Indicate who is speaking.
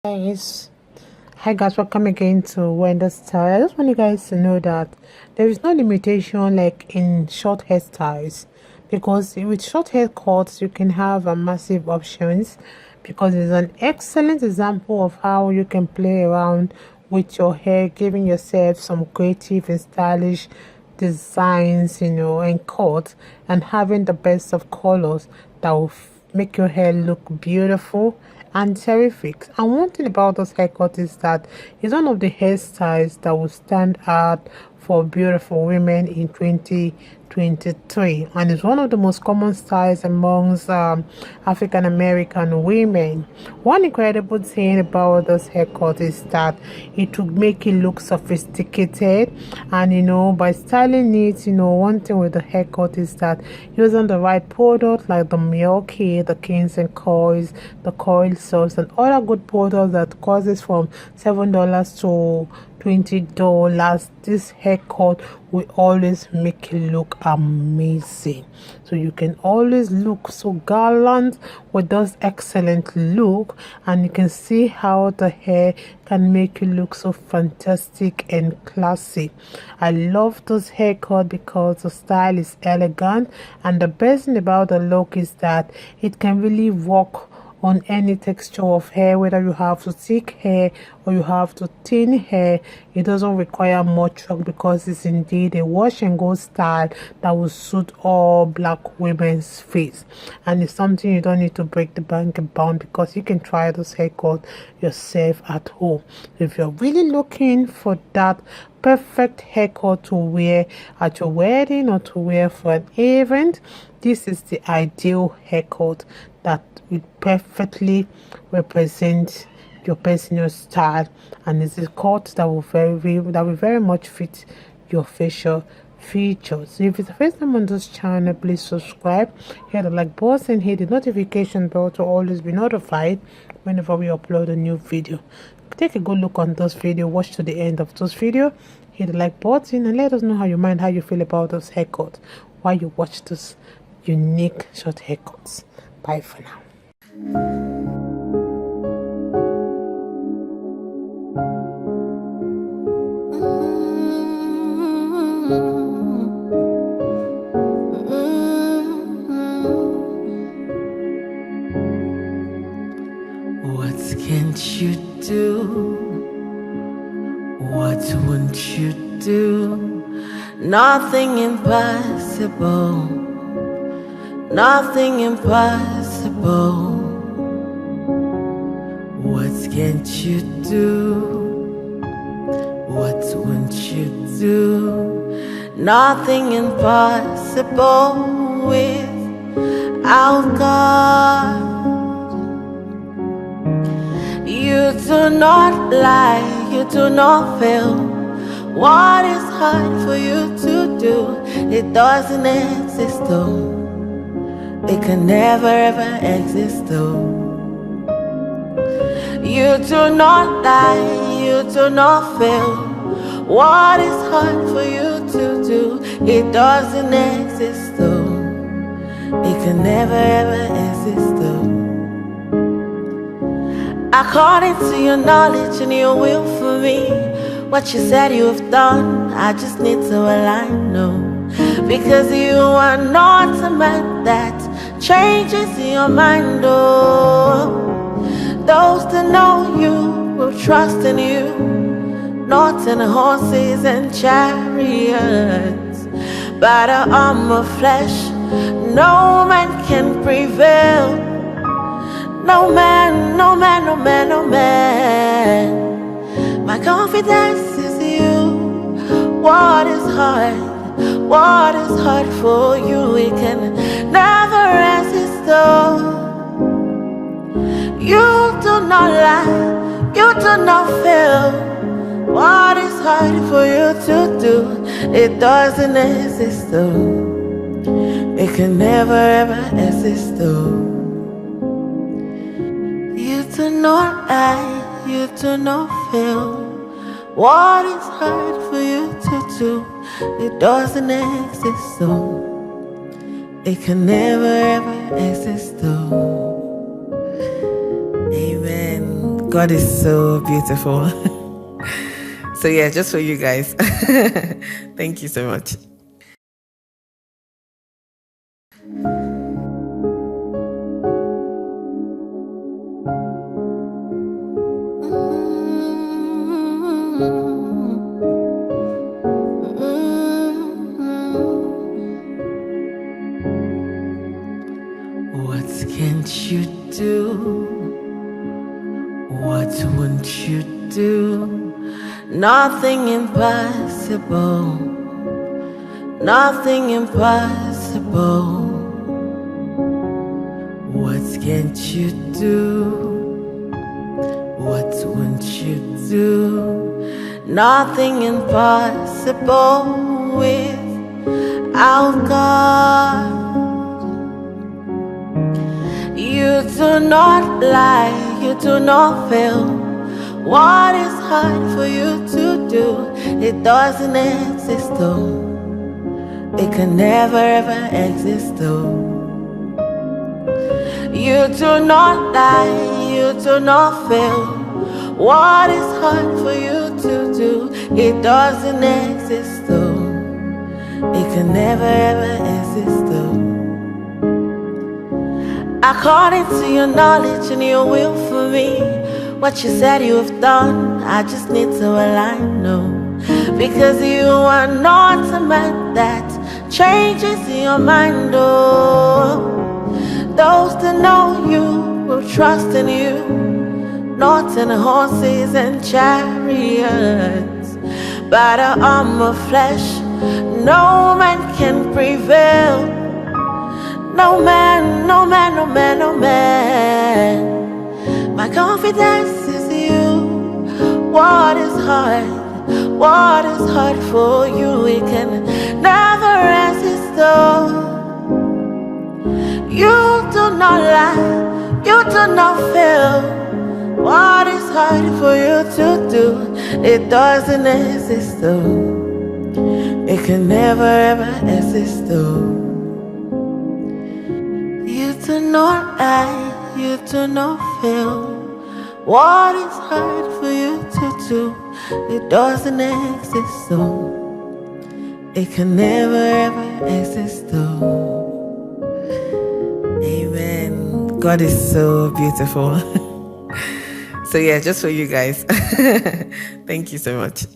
Speaker 1: Guys, hi guys, welcome again to Wendy's style. I just want you guys to know that there is no limitation like in short hairstyles, because with short haircuts you can have a massive options, because it's an excellent example of how you can play around with your hair, giving yourself some creative and stylish designs, and cuts, and having the best of colors that will make your hair look beautiful and terrific. And one thing about this haircut is that it's one of the hairstyles that will stand out for beautiful women in 2023, and it's one of the most common styles amongst African American women. One incredible thing about this haircut is that it will make it look sophisticated, and by styling it, one thing with the haircut is that using the right product like the MIELLE, the Kings and Coils, the coil soaps, and other good products that costs from $7 to $20, this haircut will always make it look amazing. So you can always look so gallant with this excellent look, and you can see how the hair can make you look so fantastic and classy. I love this haircut because the style is elegant, and the best thing about the look is that it can really work on any texture of hair, whether you have to thick hair or you have to thin hair. It doesn't require much work because it's indeed a wash and go style that will suit all black women's face, and it's something you don't need to break the bank about, because you can try this haircut yourself at home. If you're really looking for that perfect haircut to wear at your wedding or to wear for an event, this is the ideal haircut that will perfectly represent your personal style, and it's a cut that will very much fit your facial features. So if it's the first time on this channel, please subscribe, hit the like button, and hit the notification bell to always be notified whenever we upload a new video. Take a good look on this video, watch to the end of this video, hit the like button, and let us know how you feel about this haircut while you watch this unique short haircuts. Bye for now.
Speaker 2: What can't you do? What won't you do? Nothing impossible. Nothing impossible. What can't you do? What won't you do? Nothing impossible without God. You do not lie, you do not fail. What is hard for you to do? It doesn't exist though. It can never ever exist though. You do not lie, you do not fail. What is hard for you to do? It doesn't exist though. It can never ever exist though. According to your knowledge and your will for me, what you said you have done, I just need to align, no. Because you are not a man that changes your mind, oh. Those that know you will trust in you, not in horses and chariots. By the arm of flesh, no man can prevail. No man, no man, no man, no man. My confidence is you. What is hard? What is hard for you? It can never resist though. You do not lie, you do not fail. What is hard for you to do? It doesn't exist though. It can never ever exist though. You do not lie, you do not fail. What is hard for you to do? It doesn't exist though. It can never ever exist though. Amen. God is so beautiful. So yeah, just for you guys. Thank you so much. What can't you do? What won't you do? Nothing impossible. Nothing impossible. What can't you do? What won't you do? Nothing impossible without God. You do not lie, you do not fail. What is hard for you to do? It doesn't exist though. It can never ever exist though. You do not lie, you do not fail. What is hard for you to do? It doesn't exist though. It can never ever exist though. According to your knowledge and your will for me, what you said you have done, I just need to align, no. Because you are not a man that changes your mind, oh. Those that know you will trust in you, not in horses and chariots. By the arm of flesh, no man can prevail. No man, no man, no man, no man. My confidence is you. What is hard? What is hard for you? It can never resist though. You do not lie, you do not fail. What is hard for you to do? It doesn't exist though. It can never ever exist though. You do not lie, you do not fail. What is hard for you to do? It doesn't exist though. It can never ever exist though. Amen. God is so beautiful. So yeah, just for you guys. Thank you so much.